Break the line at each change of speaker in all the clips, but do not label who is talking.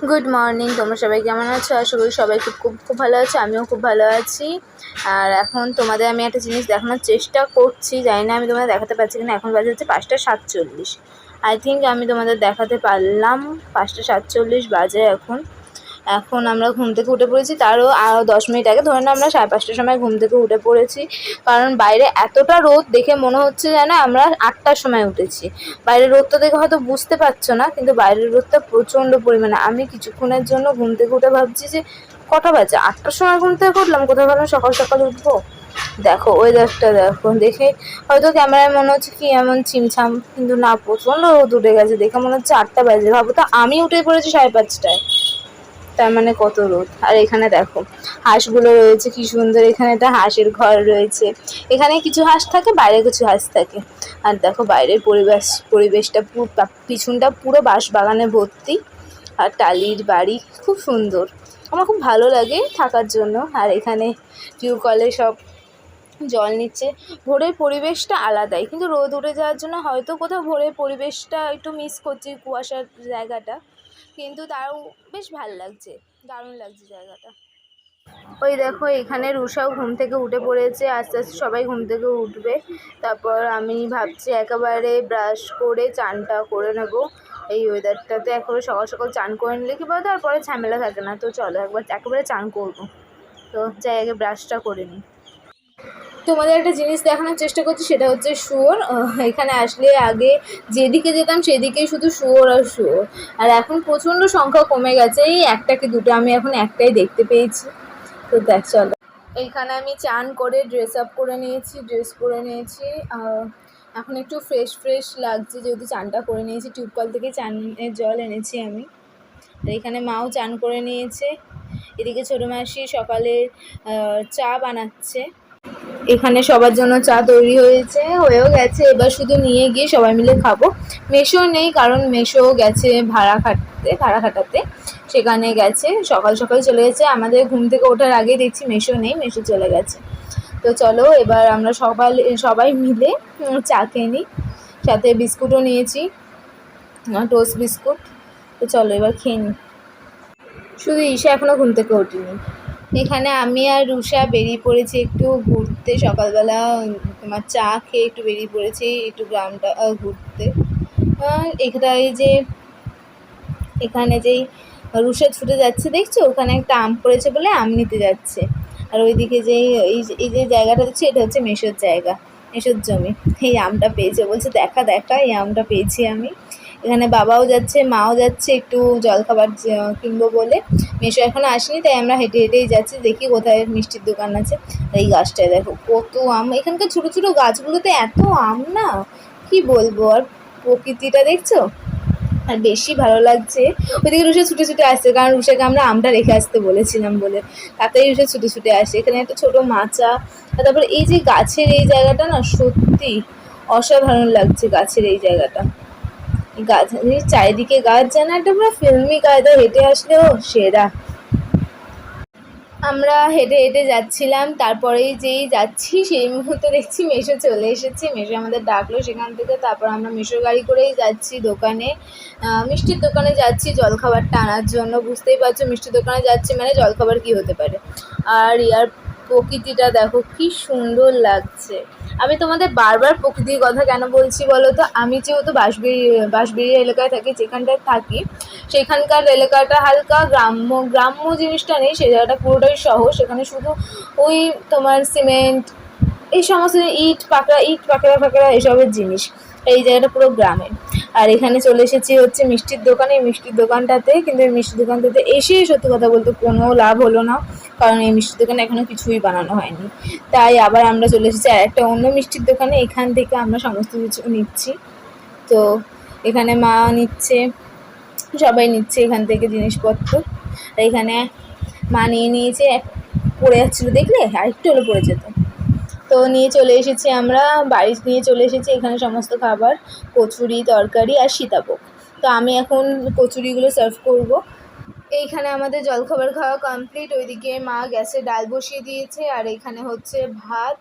Good morning, তোমরা সবাই কেমন আছো? আশা করি সবাই খুব খুব খুব ভালো আছে। আমিও খুব ভালো আছি। আর এখন তোমাদের আমি একটা জিনিস দেখানোর চেষ্টা করছি, জানি না আমি তোমাদের দেখাতে পারছি কিনা। এখন বাজে হচ্ছে 5:47। আই থিঙ্ক আমি তোমাদের দেখাতে পারলাম। 5:47 বাজে এখন আমরা ঘুম থেকে উঠে পড়েছি। আরও 10 মিনিট আগে, ধরে না আমরা 5:30টার সময় ঘুম থেকে উঠে পড়েছি। কারণ বাইরে এতটা রোদ দেখে মনে হচ্ছে যেন আমরা 8টার সময় উঠেছি। বাইরের রোদটা দেখে হয়তো বুঝতে পারছো না, কিন্তু বাইরের রোদটা প্রচণ্ড পরিমাণে। আমি কিছুক্ষণের জন্য ঘুম থেকে উঠে ভাবছি যে কটা বাজে, 8টার সময় ঘুম থেকে উঠলাম, কোথাও ভাবলাম সকাল সকাল উঠবো। দেখো ওয়েদারটা দেখো, দেখে হয়তো ক্যামেরায় মনে হচ্ছে কি এমন ছিমছাম, কিন্তু না, প্রচণ্ড রোদ উঠে গেছে। দেখে মনে হচ্ছে 8টা বাজে। ভাবো তো, আমি উঠে পড়েছি 5:30টায়, তার মানে কত রোদ। আর এখানে দেখো হাঁসগুলো রয়েছে কি সুন্দর। এখানে একটা হাঁসের ঘর রয়েছে। এখানে কিছু হাঁস থাকে, বাইরে কিছু হাঁস থাকে। আর দেখো বাইরের পরিবেশটা পুরো পিছনটা পুরো বাঁশবাগানে ভর্তি, আর টালির বাড়ি, খুব সুন্দর। আমার খুব ভালো লাগে থাকার জন্য। আর এখানে টিউবকলে সব জল নিচ্ছে। ভোরের পরিবেশটা আলাদাই, কিন্তু রোদ উঠে যাওয়ার জন্য হয়তো কোথাও ভোরের পরিবেশটা একটু মিস করছি, কুয়াশার জায়গাটা। কিন্তু তাও বেশ ভালো লাগছে, দারুণ লাগছে জায়গাটা। ওই দেখো এখানে রুষাও ঘুম থেকে উঠে পড়েছে। আস্তে আস্তে সবাই ঘুম থেকে উঠবে। তারপর আমি ভাবছি একেবারে ব্রাশ করে চানটা করে নেব। এই ওয়েদারটাতে একেবারে সকাল সকাল চান করে নিলে কি বলতো, তারপরে ঝামেলা থাকে না। তো চলো একেবারে চান করবো। তো যাই আগে ব্রাশটা করে নিই। তোমাদের একটা জিনিস দেখানোর চেষ্টা করছি, সেটা হচ্ছে শুয়োর। এখানে আসলে আগে যেদিকে যেতাম সেদিকেই শুধু শুয়োর আর শুয়োর। আর এখন প্রচণ্ড সংখ্যা কমে গেছে, এই একটা কি দুটো, আমি এখন একটাই দেখতে পেয়েছি। তো দেখ চলো, এইখানে আমি চান করে ড্রেস আপ করে নিয়েছি, ড্রেস পরে নিয়েছি। এখন একটু ফ্রেশ ফ্রেশ লাগছে, যেহেতু চানটা করে নিয়েছি। টিউবকল থেকে চানের জল এনেছি আমি। আর এখানে মাও চান করে নিয়েছে। এদিকে ছোটো মাসি সকালে চা বানাচ্ছে। এখানে সবার জন্য চা তৈরি হয়েও গেছে। এবার শুধু নিয়ে গিয়ে সবাই মিলে খাবো। মেসো নেই, কারণ মেসো গেছে ভাড়া খাটাতে। সেখানে গেছে, সকাল সকাল চলে গেছে। আমাদের ঘুম থেকে ওঠার আগেই দেখছি মেসো নেই, মেসো চলে গেছে। তো চলো এবার আমরা সবাই মিলে চা খেয়ে নিই। সাথে বিস্কুটও নিয়েছি, টোস্ট বিস্কুট। তো চলো এবার খেয়ে নিই। শুধু ঈশা এখনও ঘুম থেকে ওঠেনি। এখানে আমি আর রুষা বেরিয়ে পড়েছি একটু ঘুরতে। সকালবেলা তোমার চা খেয়ে একটু বেরিয়ে পড়েছি একটু গ্রামটা ঘুরতে। এখানে যেই রুষা ছুটে যাচ্ছে দেখছো, ওখানে একটা আম পড়েছে বলে আম নিতে যাচ্ছে। আর ওইদিকে এই যে জায়গাটা হচ্ছে, এটা হচ্ছে মেসোর জায়গা, মেসোর জমি। এই আমটা পেয়েছে, বলছে দেখা এই আমটা পেয়েছি আমি। এখানে বাবাও যাচ্ছে, মাও যাচ্ছে একটু জলখাবার কিনবো বলে। মেসো এখনও আসেনি, তাই আমরা হেঁটে হেঁটেই যাচ্ছি, দেখি কোথায় মিষ্টির দোকান আছে। এই গাছটায় দেখো কত আম। এখানকার ছোটো ছোটো গাছগুলোতে এত আম না, কি বলবো। আর প্রকৃতিটা দেখছো, আর বেশি ভালো লাগছে। ওইদিকে রুষা ছুটে ছুটে আসছে, কারণ রুষাকে আমরা আমটা রেখে আসতে বলেছিলাম বলে, তাতেই রুষা ছুটে ছুটে আসে। এখানে একটা ছোটো মাচা। তারপরে এই যে গাছের এই জায়গাটা না, সত্যি অসাধারণ লাগছে গাছের এই জায়গাটা। গাছ চারিদিকে গাছ, যেন একটা পুরো ফিল্মি কায়দা। হেঁটে আসলেও সেরা। আমরা হেঁটে হেঁটে যাচ্ছিলাম, তারপরেই যেই যাচ্ছি সেই মুহূর্তে দেখছি মেসো চলে এসেছে। মেসো আমাদের ডাকলো সেখান থেকে। তারপর আমরা মেসোর গাড়ি করেই যাচ্ছি দোকানে, মিষ্টির দোকানে যাচ্ছি জলখাবারটা আনার জন্য। বুঝতেই পারছো মিষ্টির দোকানে যাচ্ছি মানে জলখাবার কী হতে পারে। আর ইয়ার প্রকৃতিটা দেখো কি সুন্দর লাগছে। আমি তোমাদের বারবার প্রকৃতির কথা কেন বলছি বলো তো, আমি যেহেতু বাঁশবেড়িয়া এলাকায় থাকি, যেখানটায় থাকি সেখানকার এলাকাটা হালকা গ্রাম্য জিনিসটা নেই, সেই জায়গাটা পুরোটাই শহর। সেখানে শুধু ওই তোমার সিমেন্ট, এই সমস্ত ইট পাকড়া এসবের জিনিস। এই জায়গাটা পুরো গ্রামের। আর এখানে চলে এসেছি হচ্ছে মিষ্টির দোকানে। এই মিষ্টির দোকানটাতে, কিন্তু এই মিষ্টির দোকানটাতে এসে সত্যি কথা বলতে কোনো লাভ হলো না, কারণ এই মিষ্টির দোকানে এখনও কিছুই বানানো হয়নি। তাই আবার আমরা চলে এসেছি আর একটা অন্য মিষ্টির দোকানে। এখান থেকে আমরা সমস্ত কিছু নিচ্ছি। তো এখানে মা নিচ্ছে, সবাই নিচ্ছে এখান থেকে জিনিসপত্র। আর এখানে মা নিয়েছে, পড়ে যাচ্ছিলো দেখলে, আর একটু হলে পড়ে যেত। তো নিয়ে চলে এসেছি, আমরা বাড়ি নিয়ে চলে এসেছি এখানে সমস্ত খাবার, কচুরি, তরকারি আর সীতাভোগ। তো আমি এখন কচুরিগুলো সার্ভ করব। এইখানে আমাদের জলখাবার খাওয়া কমপ্লিট। ওইদিকে মা গ্যাসে ডাল বসিয়ে দিয়েছে, আর এখানে হচ্ছে ভাত।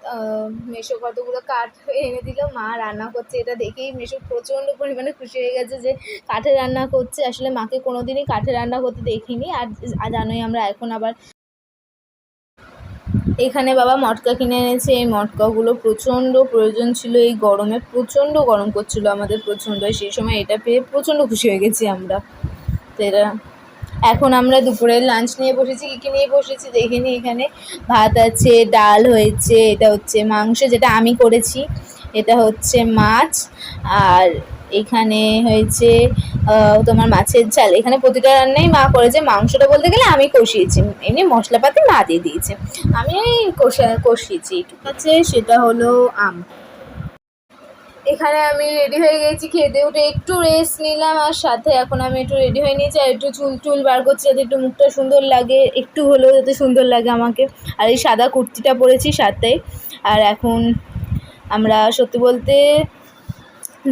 মেসো কতগুলো কাঠ এনে দিল, মা রান্না করছে। এটা দেখেই মেসো প্রচণ্ড পরিমাণে খুশি হয়ে গেছে যে কাঠে রান্না করছে। আসলে মাকে কোনোদিনই কাঠে রান্না করতে দেখিনি। আর জানোই আমরা এখন আবার এখানে বাবা মটকা কিনে এনেছে। এই মটকাগুলো প্রচণ্ড প্রয়োজন ছিল, এই গরমে প্রচণ্ড গরম করছিল আমাদের প্রচণ্ড। সেই সময় এটা পেয়ে প্রচণ্ড খুশি হয়ে গেছি আমরা। তো এটা এখন আমরা দুপুরের লাঞ্চ নিয়ে বসেছি। কী কী নিয়ে বসেছি দেখে নিই। এখানে ভাত আছে, ডাল হয়েছে, এটা হচ্ছে মাংস যেটা আমি করেছি, এটা হচ্ছে মাছ, আর এখানে হয়েছে তোমার মাছের ঝাল। এখানে প্রতিটা রান্নাই মা করেছে। মাংসটা বলতে গেলে আমি কষিয়েছি, এমনি মশলাপাতি মা দিয়ে দিয়েছে, আমি কষিয়েছি। এইটুকু আছে, সেটা হলো আম। এখানে আমি রেডি হয়ে গেছি, খেতে উঠে একটু রেস্ট নিলাম, আর সাথে এখন আমি একটু রেডি হয়ে নিয়েছি, আর একটু চুল বার করছি যাতে একটু মুখটা সুন্দর লাগে, একটু হলেও যাতে সুন্দর লাগে আমাকে। আর এই সাদা কুর্তিটা পরেছি সাথে। আর এখন আমরা সত্যি বলতে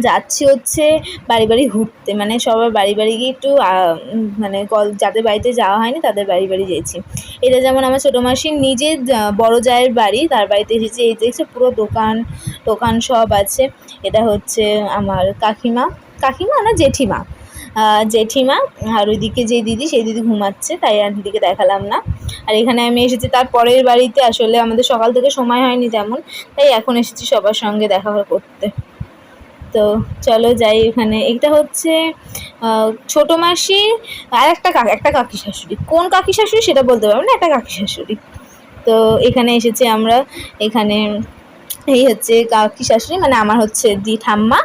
যাচ্ছি হচ্ছে বাড়ি বাড়ি ঘুরতে, মানে সবার বাড়ি বাড়ি গিয়ে একটু মানে যাদের বাড়িতে যাওয়া হয়নি তাদের বাড়ি বাড়ি গেছি। এটা যেমন আমার ছোটো মাসির নিজের বড় জায়ের বাড়ি, তার বাড়িতে এসেছি। এই দেখছে পুরো দোকান সব আছে। এটা হচ্ছে আমার কাকিমা না জেঠিমা, আর ওইদিকে যে দিদি, সেই দিদি ঘুমাচ্ছে, তাই আর দিদিকে দেখালাম না। আর এখানে আমি এসেছি তার পরের বাড়িতে। আসলে আমাদের সকাল থেকে সময় হয়নি তেমন, তাই এখন এসেছি সবার সঙ্গে দেখা করতে। তো চলো যাই। এখানে এটা হচ্ছে ছোটো মাসির আর একটা কাকি শাশুড়ি। কোন কাকি শাশুড়ি সেটা বলতে পারবো না, একটা কাকি শাশুড়ি। তো এখানে এসেছি আমরা। এখানে এই হচ্ছে কাকি শাশুড়ি, মানে আমার হচ্ছে ঠাম্মা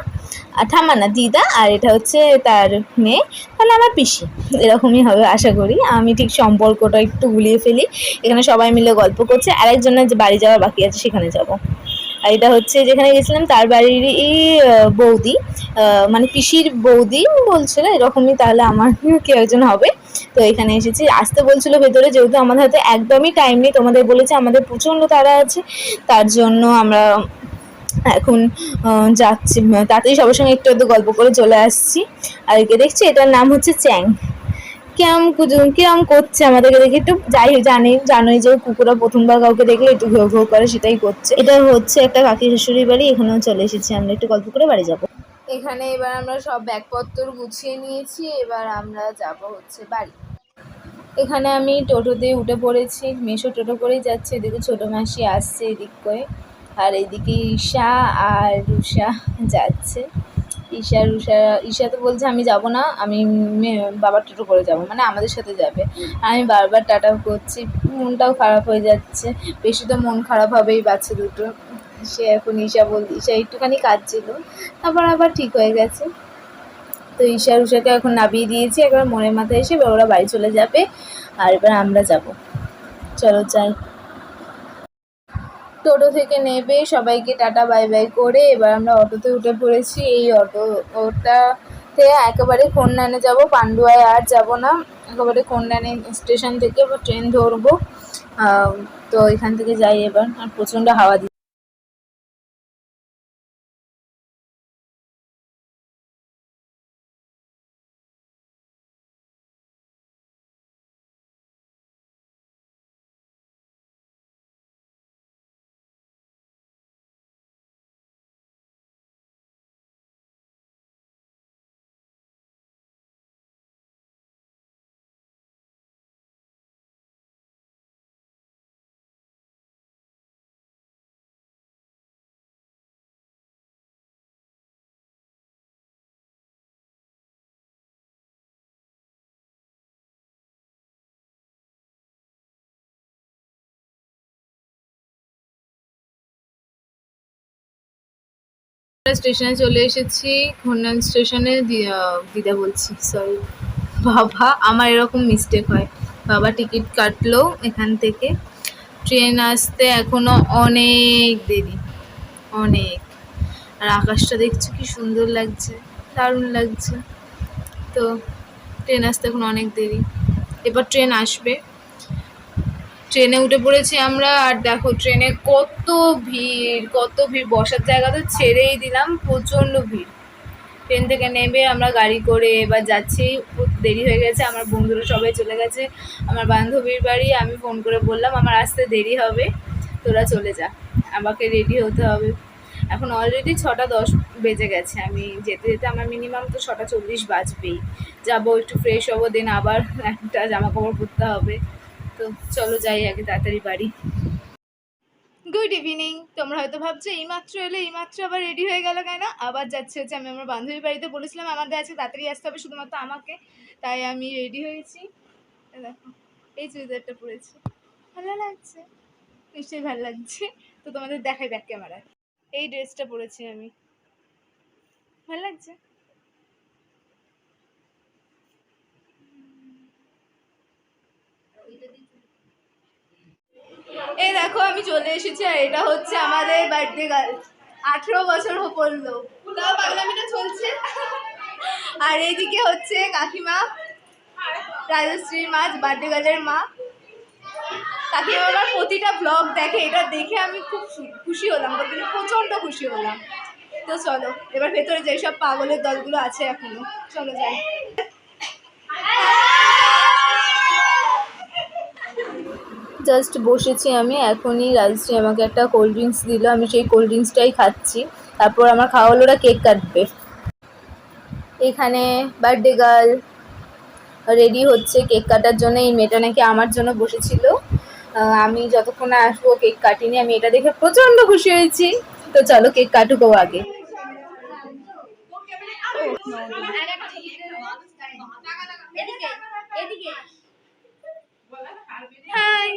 না দিদা, আর এটা হচ্ছে তার মেয়ে, তাহলে আমার পিসি, এরকমই হবে আশা করি। আমি ঠিক সম্পর্কটা একটু গুলিয়ে ফেলি। এখানে সবাই মিলে গল্প করছে, আরেকজনের যে বাড়ি যাওয়া বাকি আছে সেখানে যাব। আর এটা হচ্ছে যেখানে গেছিলাম তার বাড়ির বৌদি, মানে পিসির বৌদি বলছিল এরকমই, তাহলে আমার কেউ একজন হবে। তো এখানে এসেছি, আসতে বলছিল ভেতরে, যেহেতু আমাদের হাতে একদমই টাইম নেই, তোমাদের বলেছে আমাদের প্রচণ্ড তাড়া আছে, তার জন্য আমরা এখন যাচ্ছি তাড়াতাড়ি সবার সঙ্গে একটু গল্প করে চলে আসছি। আর একে দেখছি, এটার নাম হচ্ছে চ্যাং। কিরম করছে আমাদেরকে দেখে, একটু জানোই যে কুকুরা প্রথমবার কাউকে দেখলে একটু ঘেউ ঘেউ করে, সেটাই করছে। এটা হচ্ছে একটা কাকি শাশুড়ির বাড়ি, এখানেও চলে এসেছি আমরা, একটু গল্প করে বাড়ি যাব। এখানে এবার আমরা সব ব্যাগপত্র গুছিয়ে নিয়েছি, এবার আমরা যাব হচ্ছে বাড়ি। এখানে আমি টোটোতে উঠে পড়েছি, মেশো টোটো করেই যাচ্ছে। এদিকে ছোটো মাসি আসছে এদিক করে, আর এদিকে ঈশা আর রুষা যাচ্ছে। ঈশা তো বলছে আমি যাব না, আমি বাবার টোটো করে যাব, মানে আমাদের সাথে যাবে। আমি বারবার টাটা করছি, মনটাও খারাপ হয়ে যাচ্ছে। বেশি তো মন খারাপ হবেই বাচ্চা দুটো। সে এখন ঈশা একটুখানি কাঁদছিল, তারপর আবার ঠিক হয়ে গেছে। তো রুষাকে এখন নামিয়ে দিয়েছি, একবার মনের মাথায় এসে ওরা বাড়ি চলে যাবে, আর এবার আমরা যাব। চলো যাই। টোটো থেকে নেবে সবাইকে টাটা বাই বাই করে এবার আমরা অটোতে উঠে পড়েছি। এই ওটাতে একেবারে কন্যানে যাব, পান্ডুয়ায় আর যাব না, একেবারে কন্যানে স্টেশন থেকে ট্রেন ধরবো। তো এখান থেকে যাই এবার। আর প্রচণ্ড হাওয়া দিচ্ছে। স্টেশনে চলে এসেছি, খন্নান স্টেশনে। দিদা বলছি, সরি বাবা, আমার এরকম মিস্টেক হয়। বাবা টিকিট কাটলো এখান থেকে। ট্রেন আসতে এখনো অনেক দেরি, অনেক। আর আকাশটা দেখছো কি সুন্দর লাগছে, দারুণ লাগছে। তো ট্রেন আসতে এখন অনেক দেরি, এবার ট্রেন আসবে। ট্রেনে উঠে পড়েছি আমরা, আর দেখো ট্রেনে কত ভিড়, বসার জায়গা তো ছেড়েই দিলাম, প্রচণ্ড ভিড়। ট্রেন থেকে নেমে আমরা গাড়ি করে এবার যাচ্ছি। দেরি হয়ে গেছে, আমার বন্ধুরা সবাই চলে গেছে আমার বান্ধবীর বাড়ি। আমি ফোন করে বললাম আমার আসতে দেরি হবে, তোরা চলে যা, আমাকে রেডি হতে হবে। এখন অলরেডি 6:10 বেজে গেছে, আমি যেতে যেতে আমার মিনিমাম তো 6:40 বাজবেই। যাবো, একটু ফ্রেশ হবো, দেন আবার একটা জামা কাপড় পরতে হবে। তো চলো যাই আগে তাড়াতাড়ি বাড়ি। Good evening. তোমরা হয়তো ভাবছো এইমাত্র এলে, এইমাত্র আবার রেডি হয়ে গেল কেন? আবার যাচ্ছে হচ্ছে আমি আমার বান্ধবীর বাড়িতে। বলেছিলাম আমাদের আজকে তাড়াতাড়ি আসতে হবে শুধুমাত্র আমাকে, তাই আমি রেডি হয়েছি। দেখো এই চুড়িদারটা পরেছি, ভালো লাগছে, নিশ্চয়ই ভালো লাগছে। তো তোমাদের দেখাই ব্যাক ক্যামেরায়। এই ড্রেসটা পরেছি আমি, ভালো লাগছে। এই দেখো আমি চলে এসেছি, আর এটা হচ্ছে আমাদের বার্থডে গার্ল। 18 বছর পড়লো, তাও পাগলামিটা চলছে। আর এইদিকে হচ্ছে কাকিমা, রাজশ্রীর মা, বার্থডে গার্লের মা। কাকিমা আমার প্রতিটা ব্লগ দেখে, এটা দেখে আমি খুব খুশি হলাম, বলতে প্রচণ্ড খুশি হলাম। তো চলো এবার ভেতরে যাই, সব পাগলের দলগুলো আছে এখনো, চলো যাই। জাস্ট বসেছি আমি, এখনই রাজশ্রী আমাকে একটা কোল্ড ড্রিঙ্কস দিল, আমি সেই কোল্ড ড্রিঙ্কসটাই খাচ্ছি। তারপর আমার খাওয়া হলো, ওরা কেক কাটবে। এখানে বার্থডে গার্ল রেডি হচ্ছে কেক কাটার জন্য। এই মেয়েটা নাকি আমার জন্য বসেছিল, আমি যতক্ষণে আসবো কেক কাটিনি। আমি এটা দেখে প্রচণ্ড খুশি হয়েছি। তো চলো কেক কাটুক ও আগে। Hi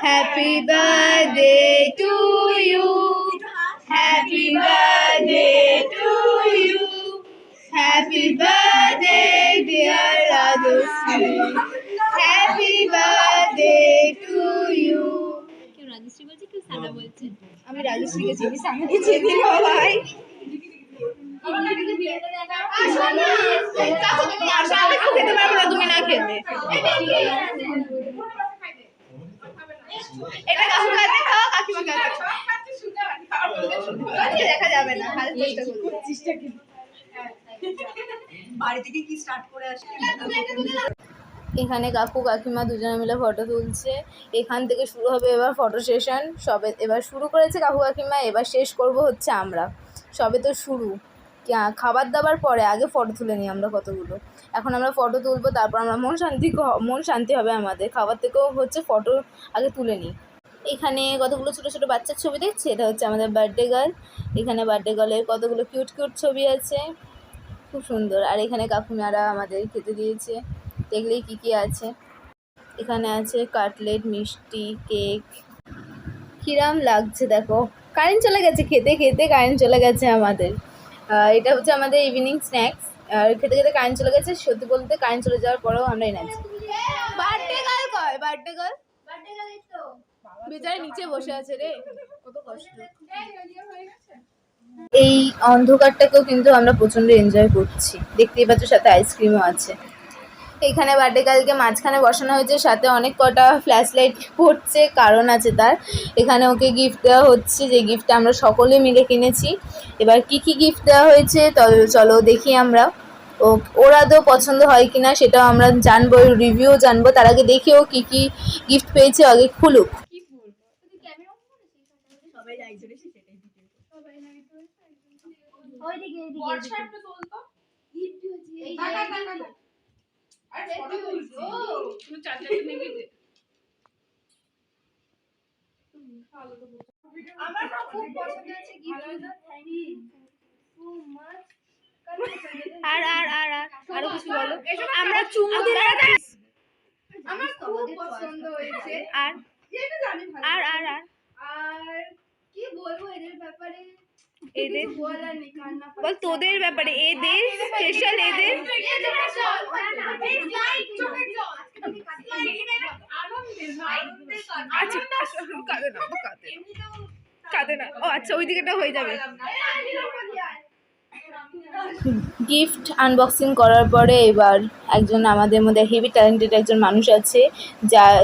Happy birthday to you, happy birthday to you, happy birthday dear Rajashri, happy birthday to you. কেউ রাজশ্রী বলছে, কেউ সানা বলছে। আমি রাজশ্রীকে চিনি, সানাকে চিনি না ভাই। তুমি না খেলে এটা কাকু কাছে খাও, কাকিমা কাছে দেখা যাবে না, চেষ্টা করবো। বাড়ি থেকে কি স্টার্ট করে আসে। এখানে কাকু কাকিমা দুজনে মিলে ফটো তুলছে। এখান থেকে শুরু হবে এবার ফটো সেশন। সবে এবার শুরু করেছে কাকু কাকিমা, এবার শেষ করব হচ্ছে আমরা। সবে তো শুরু, খাবার দাবার পরে, আগে ফটো তুলে নিই আমরা কতগুলো। এখন আমরা ফটো তুলবো, তারপর আমরা মন শান্তি হবে আমাদের। খাবার থেকেও হচ্ছে ফটো আগে তুলে নিই। এখানে কতগুলো ছোটো ছোটো বাচ্চার ছবি দেখছি, এটা হচ্ছে আমাদের বার্থডে গার্ল। এখানে বার্থডে গার্লের কতগুলো কিউট কিউট ছবি আছে, খুব সুন্দর। আর এখানে কাকিমারা আমাদের খেতে দিয়েছে, দেখলেই কী কী আছে। এখানে আছে কাটলেট, মিষ্টি, কেক। কিরাম লাগছে দেখো, কারেন্ট চলে গেছে, খেতে খেতে কারেন্ট চলে গেছে আমাদের। এটা হচ্ছে আমাদের ইভিনিং স্ন্যাক্স। আর খেতে খেতে কারেন্ট চলে গেছে। সত্যি বলতে কারেন্ট চলে যাওয়ার পরেও আমরা এনাচ্ছি। বার্থডে গার্ল কয়, বার্থডে গার্ল বেচারা নিচে বসে আছে রে, কত কষ্ট। এই অন্ধকারটাকেও কিন্তু আমরা প্রচণ্ড এনজয় করছি, দেখতেই পাচ্ছ, সাথে আইসক্রিমও আছে। এখানে বার্থডে গার্লকে মাঝখানে বসানো হয়েছে, সাথে অনেক কটা ফ্ল্যাশ লাইট পড়ছে, কারণ আছে তার। এখানে ওকে গিফট দেওয়া হচ্ছে, যে গিফটটা আমরা সকলে মিলে কিনেছি। এবার কি কি গিফট দেওয়া হয়েছে চলো দেখি আমরা। ওর আদৌ পছন্দ হয় কিনা সেটাও আমরা জানবো, রিভিউ জানবো। তার আগে দেখি ও কি কি গিফট পেয়েছে, আগে খুলুক। আমার খুব পছন্দ আছে গিফট। আর আর আর আরো কিছু বলো। আমরা চুমু দিলে আমার খুব পছন্দ হয়েছে। আর আর আর আর আর কি বলবো এদের ব্যাপারে, এদের বলার নেই, কান্না বল তোদের ব্যাপারে, এদের স্পেশাল, এদের আচ্ছা কাঁদে না, ও আচ্ছা ওই দিকেটা হয়ে যাবে। গিফট আনবক্সিং করার পরে এবার একজন আমাদের মধ্যে হেভি ট্যালেন্টেড একজন মানুষ আছে,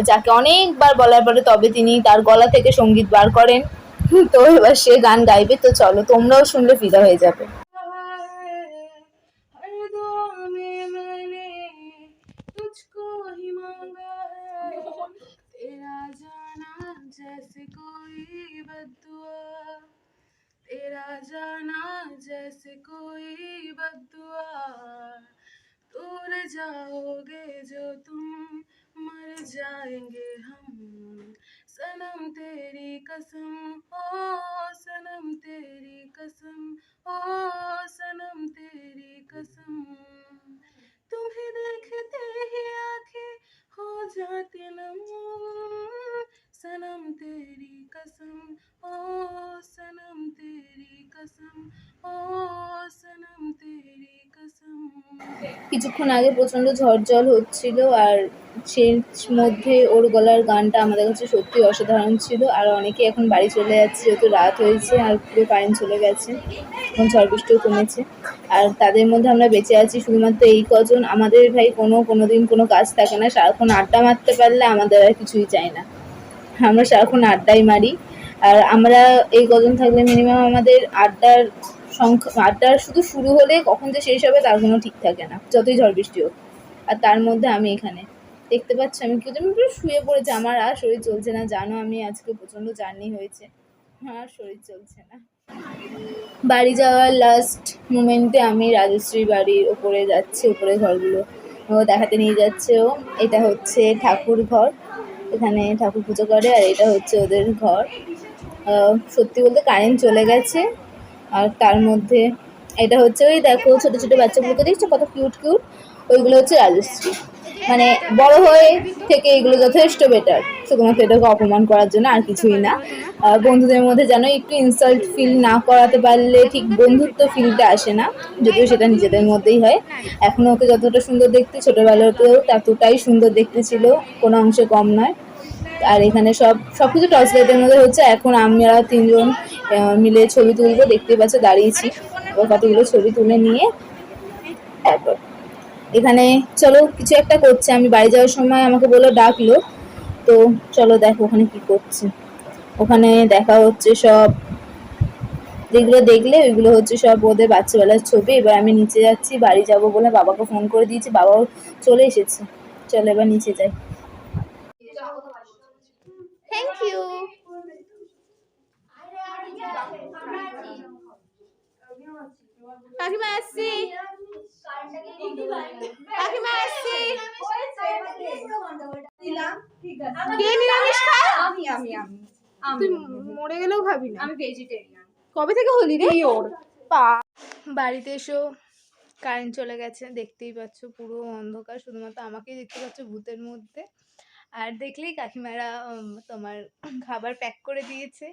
যাকে অনেকবার বলার পরে তবে তিনি তার গলা থেকে সঙ্গীত বার করেন। তো এবার সে গান গাইবে, তো চলো তোমরাও শুনলে ফিদা হয়ে যাবে। तेरा जाना जैसे कोई बद्दुआ, दूर जाओगे जो तुम मर जाएंगे हम, सनम तेरी कसम ओ सनम तेरी कसम ओ सनम तेरी कसम, तुम्हें देखते ही आंखें हो जाती नम, सनम तेरी कसम ओ सनम तेरी कसम ओ सनम तेरी कसम। কিছুক্ষণ আগে প্রচণ্ড ঝড় জল হচ্ছিল, আর সেই মধ্যে ওর গলার গানটা আমাদের কাছে সত্যি অসাধারণ ছিল। আর অনেকে এখন বাড়ি চলে যাচ্ছে, যেহেতু রাত হয়েছে আর পুরো কারেন্ট চলে গেছে, এখন ঝড় বৃষ্টিও কমেছে। আর তাদের মধ্যে আমরা বেঁচে আছি শুধুমাত্র এই কজন। আমাদের ভাই কোনোদিন কোনো কাজ থাকে না, সারাক্ষণ আড্ডা মারতে পারলে আমাদের আর কিছুই চাই না, আমরা সারাক্ষণ আড্ডাই মারি। আর আমরা এই কজন থাকলে মিনিমাম আমাদের আড্ডার শুধু শুরু হলে কখন যে শেষ হবে তার কোনো ঠিক থাকে না, যতই ঝড় বৃষ্টি হোক। আর তার মধ্যে আমি এখানে দেখতে পাচ্ছি আমি পুরো শুয়ে পড়েছি, আমার আর শরীর চলছে না। জানো আমি আজকে প্রচণ্ড জার্নি হয়েছে, আর শরীর চলছে না। বাড়ি যাওয়ার লাস্ট মোমেন্টে আমি রাজশ্রী বাড়ির ওপরে যাচ্ছি, ওপরে ঘরগুলো দেখাতে নিয়ে যাচ্ছে ও। এটা হচ্ছে ঠাকুর ঘর, এখানে ঠাকুর পুজো করে, আর এটা হচ্ছে ওদের ঘর। সত্যি বলতে কারেন্ট চলে গেছে, আর তার মধ্যে এটা হচ্ছে ওই দেখো ছোটো ছোটো বাচ্চাগুলোকে দেখছো কত কিউট কিউট, ওইগুলো হচ্ছে রাজশ্রী। মানে বড় হয়ে থেকে এগুলো যথেষ্ট বেটার, শুধুমাত্র এটাকে অপমান করার জন্য, আর কিছুই না। বন্ধুদের মধ্যে যেন একটু ইনসাল্ট ফিল না করাতে পারলে ঠিক বন্ধুত্ব ফিলটা আসে না, যদিও সেটা নিজেদের মধ্যেই হয়। এখনও ওকে যতটা সুন্দর দেখতে, ছোটোবেলাতেও ততটাই সুন্দর দেখতে ছিল, কোনো অংশে কম নয়। আর এখানে সব কিছু টর্চ লাইটের মধ্যে হচ্ছে। এখন আমরা তিনজন মিলে ছবি তুলবো, দেখতেই পাচ্ছ দাঁড়িয়েছি, ও কতগুলো ছবি তুলে নিয়ে তারপর এখানে চলো কিছু একটা করছে। আমি বাড়ি যাওয়ার সময় আমাকে বলে ডাকলো, তো চলো দেখো ওখানে কি করছে। ওখানে দেখা হচ্ছে সব, যেগুলো দেখলে ওইগুলো হচ্ছে সব ওদের বাচ্চাবেলার ছবি। এবার আমি নিচে যাচ্ছি, বাড়ি যাব বলে বাবাকে ফোন করে দিয়েছি, বাবাও চলে এসেছে। চলো এবার নিচে যাই। Thank you. কাকিমা আসছি, কাকিমা আসছি। কে নিরামিষ খায়? তুই মরে গেলেও খাবি না? আমি ভেজিটেরিয়ান। কবে থেকে হলি রে? বাড়িতে এসো কারেন্ট চলে গেছে, দেখতেই পাচ্ছ পুরো অন্ধকার, শুধুমাত্র আমাকেই দেখতে পাচ্ছ ভূতের মধ্যে। আর দেখলেই কাকিমারা তোমার খাবার প্যাক করে দিয়েছে,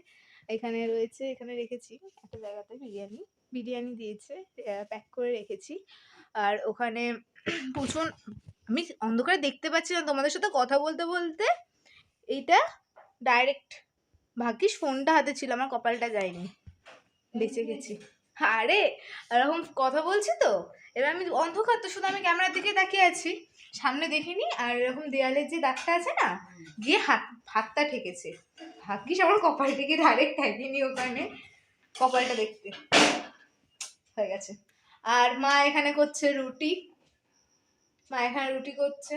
এখানে রয়েছে, এখানে রেখেছি একটা জায়গাতে বিরিয়ানি দিয়েছে, প্যাক করে রেখেছি। আর ওখানে প্রচুর, আমি অন্ধকারে দেখতে পাচ্ছি না তোমাদের সাথে কথা বলতে বলতে, এইটা ডাইরেক্ট ভাগ্যিস ফোনটা হাতে ছিল, আমার কপালটা যায়নি, বেঁচে গেছি। আরে এরকম কথা বলছি তো, এবার আমি অন্ধকার তো শুধু আমি ক্যামেরার দিকে তাকিয়ে আছি, সামনে দেখিনি। আর এরকম দেয়ালের যে দাগটা আছে না, গিয়ে হাতটা ঠেকেছে, ভাগ্যিস আমার কপাল থেকে ডাইরেক্ট ঠেকেনি ওখানে, কপালটা দেখতে হয়ে গেছে। আর মা এখানে করছে রুটি, মা এখানে রুটি করছে,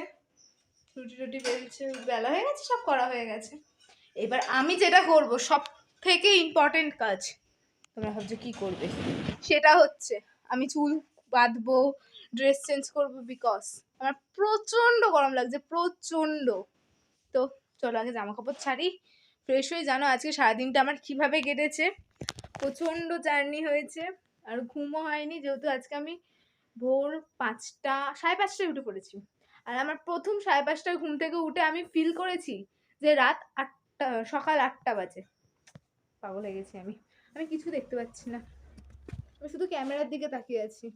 রুটি বেলছে, বেলা হয়ে গেছে, সব করা হয়ে গেছে। এবার আমি যেটা করব সব থেকে ইম্পর্টেন্ট কাজ, তোমরা ভাবছো কি করবে, সেটা হচ্ছে আমি চুল বাঁধবো, ড্রেস চেঞ্জ করবো, বিকজ আমার প্রচণ্ড গরম লাগছে, প্রচণ্ড। তো চলো আগে জামা কাপড় ছাড়ি, ফ্রেশ হয়ে। জানো আজকে সারাদিনটা আমার কিভাবে কেটেছে, প্রচণ্ড জার্নি হয়েছে, আর ঘুমও হয়নি, যেহেতু আজকে আমি ভোর 5:30 উঠে পড়েছি। আর আমার প্রথম 5:30 ঘুম থেকে উঠে আমি ফিল করেছি যে রাত 8টা, সকাল 8টা বাজে। পাগল হয়ে গেছি আমি, আমি কিছু দেখতে পাচ্ছি না, আমি শুধু ক্যামেরার দিকে তাকিয়ে আছি।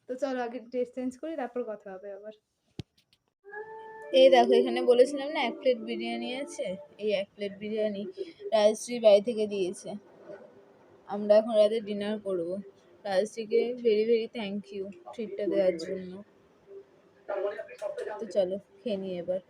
তো চলো আগে ড্রেস চেঞ্জ করি, তারপর কথা হবে আবার। এই দেখো এখানে বলেছিলাম না 1 প্লেট বিরিয়ানি আছে, এই 1 প্লেট বিরিয়ানি রাজশ্রী বাড়ি থেকে দিয়েছে। আমরা এখন রাতে ডিনার করব। রাজশ্রীকে ভেরি ভেরি থ্যাংক ইউ ট্রিটটা দেওয়ার জন্য। তো চলো খেয়ে নিই এবার।